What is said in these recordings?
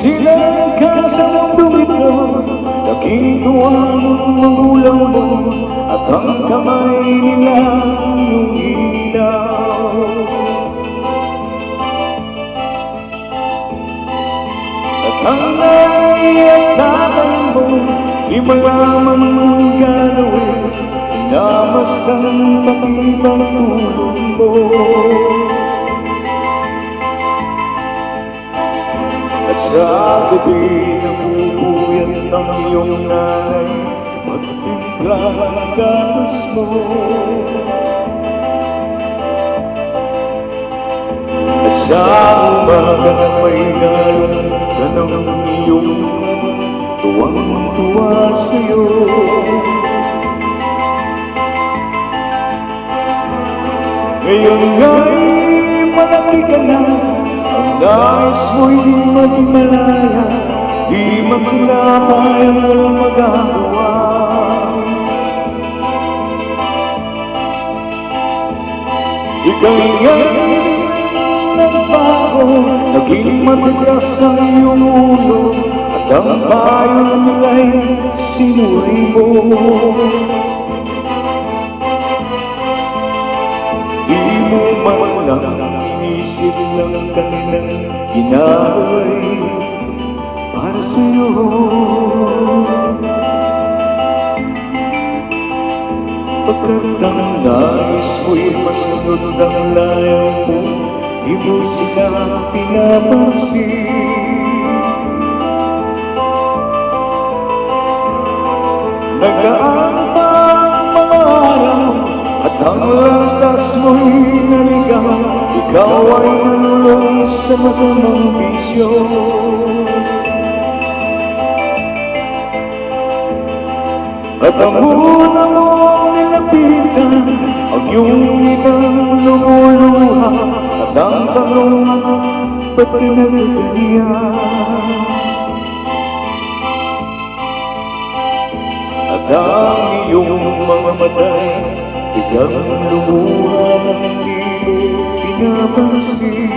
magsilang ka sa mundong ito, laking tuwang magulang mo, at ang kamay nila yung ilaw. At ang nanay at tatay mo, di malamang mong gagawin, namastan pati bang tulong mo. At sa gabi namupuyat ang iyong nanay, magtimpla ng gatas mo. At sa umaga na may galong ka ng iyong ama, tuwang-tuwa sa'yo. Ngayon nga'y malaki ka na, ang nais mo'y maging malaya, di magsilapay ang walang magagawa. Ika'y ngayon nagbago, naging matigas ang iyong ulo, at ang payo nila'y sinuway mo. Di mo man lang inisip ng kanilang ginagaway para sa'yo. Pagkat ang nais mo'y masunod ang layaw mo, di mo sila pinapansin. Nagaan pa ang mga araw, at ang landas mo'y naligaw, ikaw ay nalulong sa masamang bisyo. At ang una mong nilapitan, ang iyong inang lumuluha, at ang tanong, ba't pinagkaniya? At ang iyong mga matay, biglang lumuha ng hindi mo pinapansin.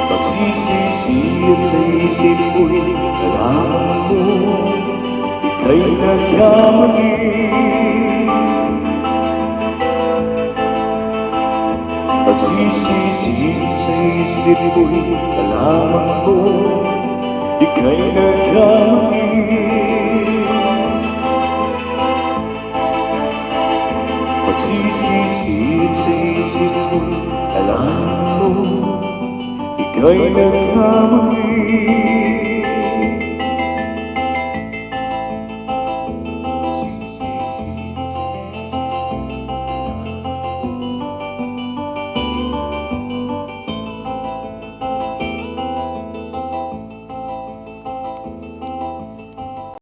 Pagsisisir sa isip ko'y nalaman mo, ika'y nagkamali. Pagsisisir sa isip ko'y nalaman mo, ika'y nagkamali. Pagsisisir sa isip ko'y nalaman mo, ika'y nagkamali.